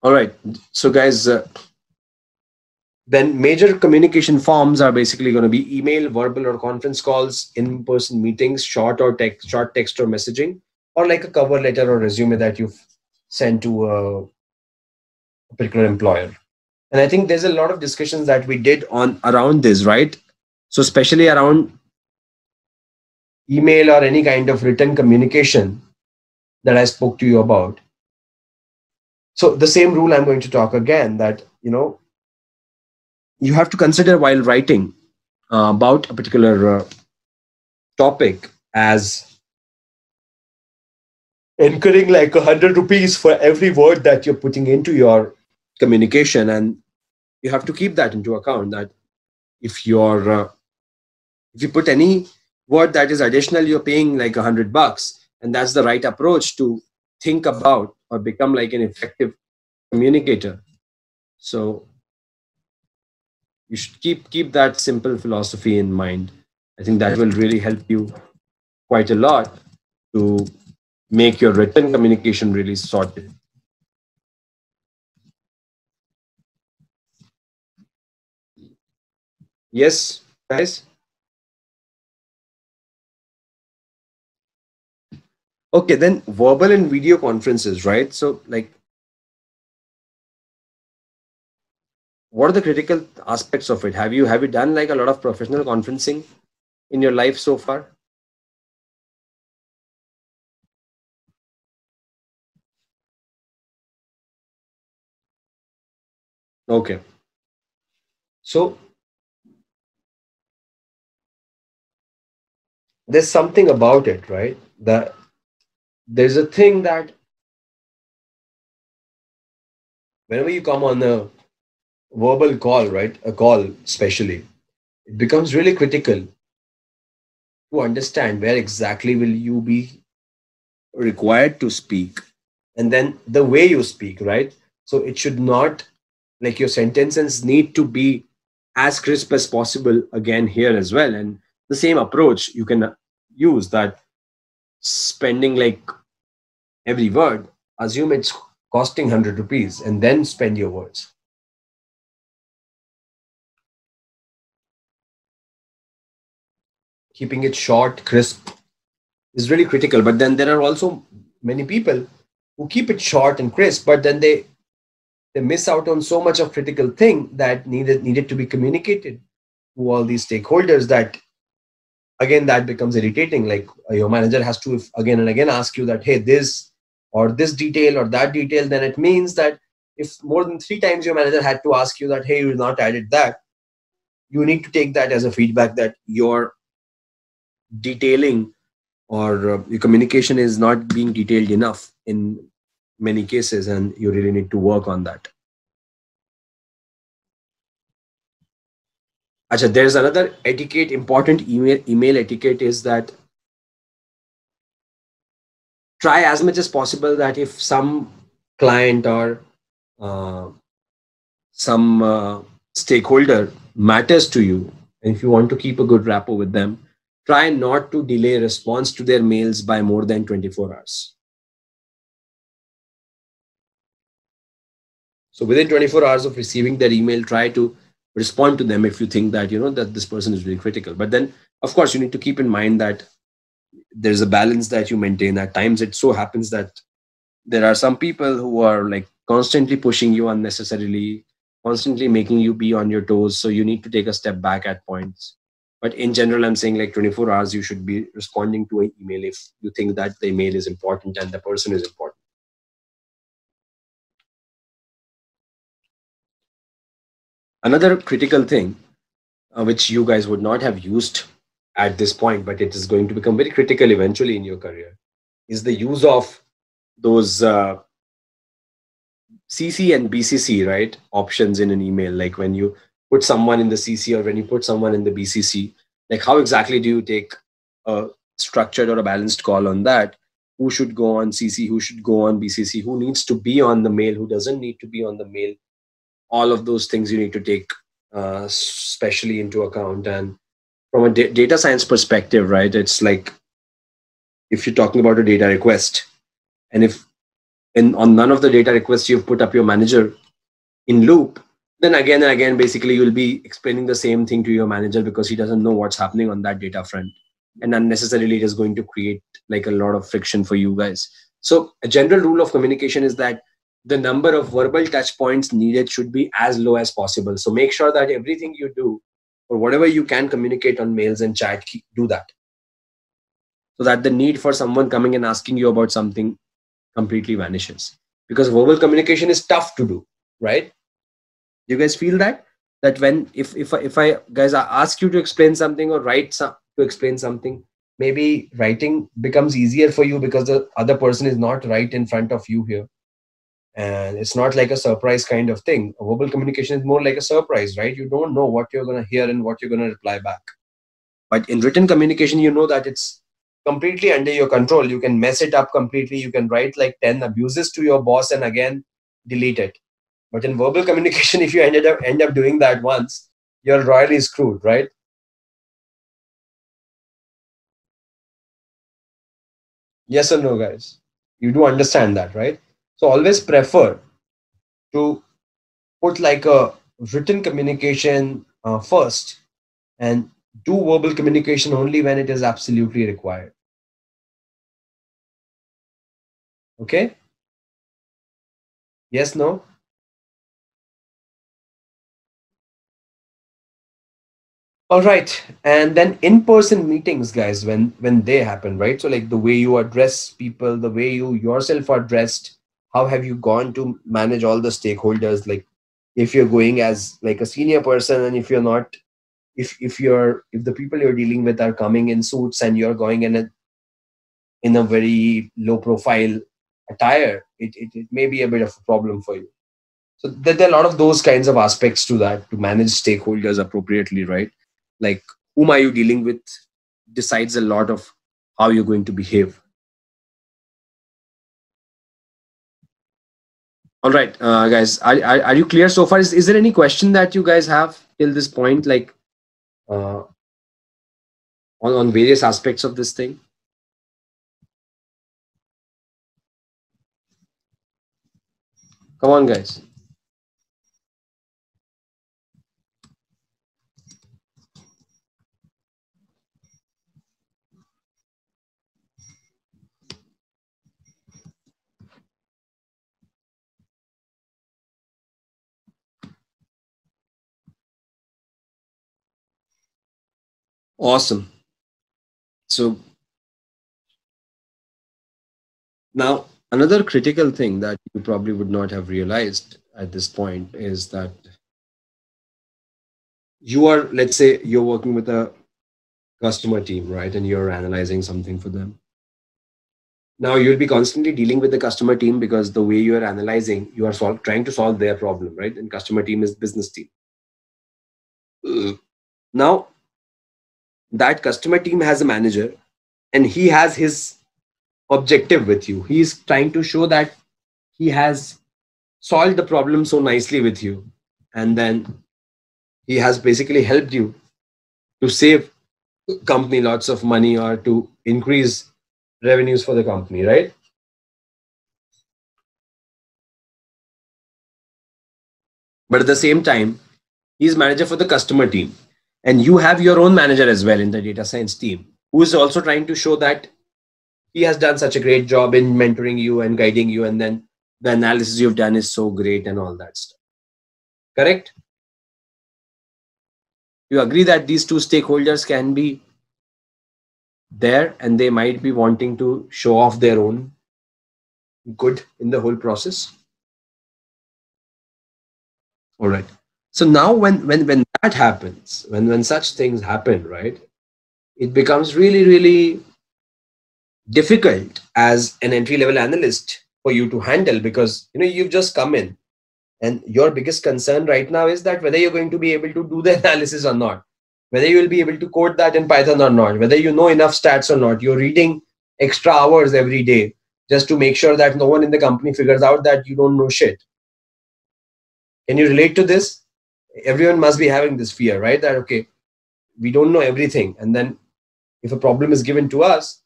All right. So guys, then major communication forms are basically going to be email, verbal or conference calls, in-person meetings, short text or messaging, or like a cover letter or resume that you've sent to a particular employer. And I think there's a lot of discussions that we did on around this, right? So especially around email or any kind of written communication that I spoke to you about. So the same rule I'm going to talk again, that you have to consider while writing about a particular topic as incurring like 100 rupees for every word that you're putting into your communication, and you have to keep that into account, that if you're if you put any word that is additional, you're paying like 100 bucks, and that's the right approach to think about or become like an effective communicator. So you should keep that simple philosophy in mind. I think that will really help you quite a lot to make your written communication really sorted. Yes, guys. Okay, then verbal and video conferences, right? So like, what are the critical aspects of it? Have you done like a lot of professional conferencing in your life so far? Okay. So there's something about it, right? That there's a thing that whenever you come on a verbal call, right? A call especially, it becomes really critical to understand where exactly will you be required to speak, and then the way you speak, right? So it should not, like, your sentences need to be as crisp as possible again here as well. And the same approach you can use, that spending like every word, assume it's costing 100 rupees and then spend your words. Keeping it short, crisp is really critical. But then there are also many people who keep it short and crisp, but then they miss out on so much of critical thing that needed to be communicated to all these stakeholders, that again that becomes irritating. Like, your manager has to again and again ask you that, hey, this or this detail or that detail, then it means that if more than 3 times your manager had to ask you that, hey, you've not added that, you need to take that as a feedback that your detailing or your communication is not being detailed enough in many cases, and you really need to work on that. Achha, there's another etiquette, important email etiquette, is that try as much as possible that if some client or uh, some stakeholder matters to you, and if you want to keep a good rapport with them, try not to delay response to their mails by more than 24 hours. So within 24 hours of receiving their email, try to respond to them if you think that that this person is really critical. But then, of course, you need to keep in mind that there's a balance that you maintain. At times it so happens that there are some people who are like constantly pushing you unnecessarily, constantly making you be on your toes, so you need to take a step back at points. But in general, I'm saying like 24 hours you should be responding to an email if you think that the email is important and the person is important. Another critical thing, which you guys would not have used at this point, but it is going to become very critical eventually in your career, is the use of those CC and BCC, right? Options in an email. Like when you put someone in the CC or when you put someone in the BCC, like how exactly do you take a structured or a balanced call on that? Who should go on CC? Who should go on BCC? Who needs to be on the mail? Who doesn't need to be on the mail? All of those things you need to take specially into account. And from a data science perspective, right? It's like if you're talking about a data request, and if and on none of the data requests you've put up your manager in loop, then again and again, basically you'll be explaining the same thing to your manager because he doesn't know what's happening on that data front. And unnecessarily it is going to create like a lot of friction for you guys. So a general rule of communication is that the number of verbal touch points needed should be as low as possible. So make sure that everything you do or whatever you can communicate on mails and chat, do that. So that the need for someone coming and asking you about something completely vanishes. Because verbal communication is tough to do, right? You guys feel that when if I guys ask you to explain something or write to explain something, maybe writing becomes easier for you because the other person is not right in front of you here, and it's not like a surprise kind of thing. A verbal communication is more like a surprise, right? You don't know what you're going to hear and what you're going to reply back. But in written communication, you know that it's completely under your control. You can mess it up completely. You can write like 10 abuses to your boss and again delete it. But in verbal communication, if you end up doing that once, you're royally screwed, right? Yes or no, guys? You do understand that, right? So always prefer to put like a written communication first and do verbal communication only when it is absolutely required. Okay? Yes, no? All right. And then in-person meetings, guys, when they happen, right? So like the way you address people, the way you yourself are dressed, how have you gone to manage all the stakeholders? Like if you're going as like a senior person, and if you're not, if the people you're dealing with are coming in suits and you're going in a very low profile attire, it may be a bit of a problem for you. So there are a lot of those kinds of aspects to that, to manage stakeholders appropriately, right? Like whom are you dealing with decides a lot of how you're going to behave. All right, guys, are you clear so far? Is there any question that you guys have till this point, like uh, on various aspects of this thing? Come on, guys. Awesome. So now another critical thing that you probably would not have realized at this point is that you are, let's say you're working with a customer team, right? And you're analyzing something for them. Now you'll be constantly dealing with the customer team because the way you are analyzing, you are trying to solve their problem, right? And customer team is business team. Now that customer team has a manager and he has his objective with you. He's trying to show that he has solved the problem so nicely with you. And then he has basically helped you to save company lots of money or to increase revenues for the company, right? But at the same time, he's manager for the customer team. And you have your own manager as well in the data science team, who is also trying to show that he has done such a great job in mentoring you and guiding you. And then the analysis you've done is so great and all that stuff. Correct? You agree that these two stakeholders can be there and they might be wanting to show off their own good in the whole process? All right. So now when that happens, when such things happen, right, it becomes really, really difficult as an entry level analyst for you to handle, because you've just come in and your biggest concern right now is that whether you're going to be able to do the analysis or not, whether you will be able to code that in Python or not, whether you know enough stats or not. You're reading extra hours every day just to make sure that no one in the company figures out that you don't know shit. Can you relate to this? Everyone must be having this fear, right? That, okay, we don't know everything. And then if a problem is given to us,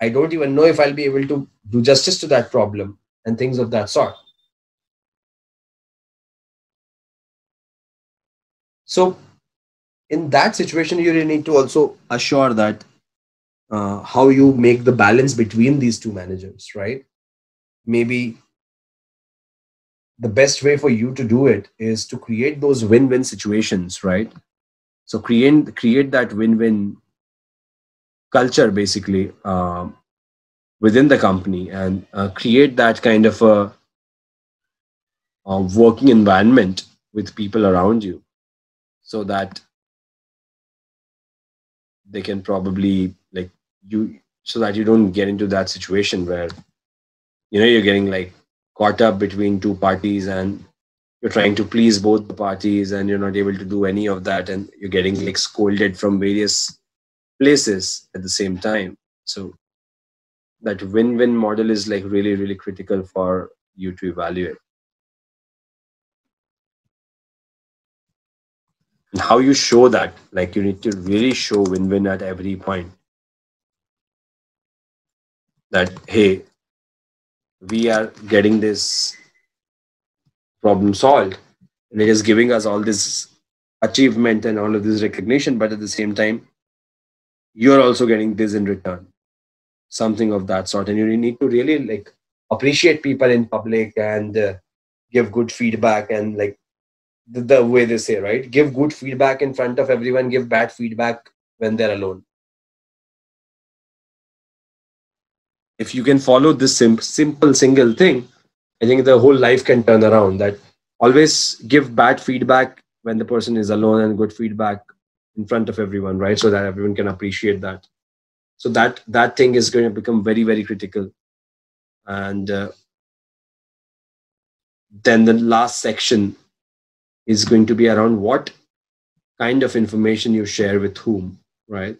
I don't even know if I'll be able to do justice to that problem. and things of that sort. So in that situation, you really need to also assure that how you make the balance between these two managers, right? Maybe the best way for you to do it is to create those win-win situations, right? So create that win-win culture basically within the company, and create that kind of a working environment with people around you, so that they can probably like you, so that you don't get into that situation where you're getting like caught up between two parties, and you're trying to please both the parties, and you're not able to do any of that, and you're getting like scolded from various places at the same time. So that win-win model is like really really critical for you to evaluate. And how you show that, like you need to really show win-win at every point, that hey, we are getting this problem solved, and it is giving us all this achievement and all of this recognition, but at the same time you're also getting this in return, something of that sort. And you need to really like appreciate people in public, and give good feedback, and like the way they say, right, give good feedback in front of everyone, give bad feedback when they're alone. If you can follow this simple single thing, I think the whole life can turn around. That always give bad feedback when the person is alone, and good feedback in front of everyone, right? So that everyone can appreciate that. So that thing is going to become very very critical. And then the last section is going to be around what kind of information you share with whom, right?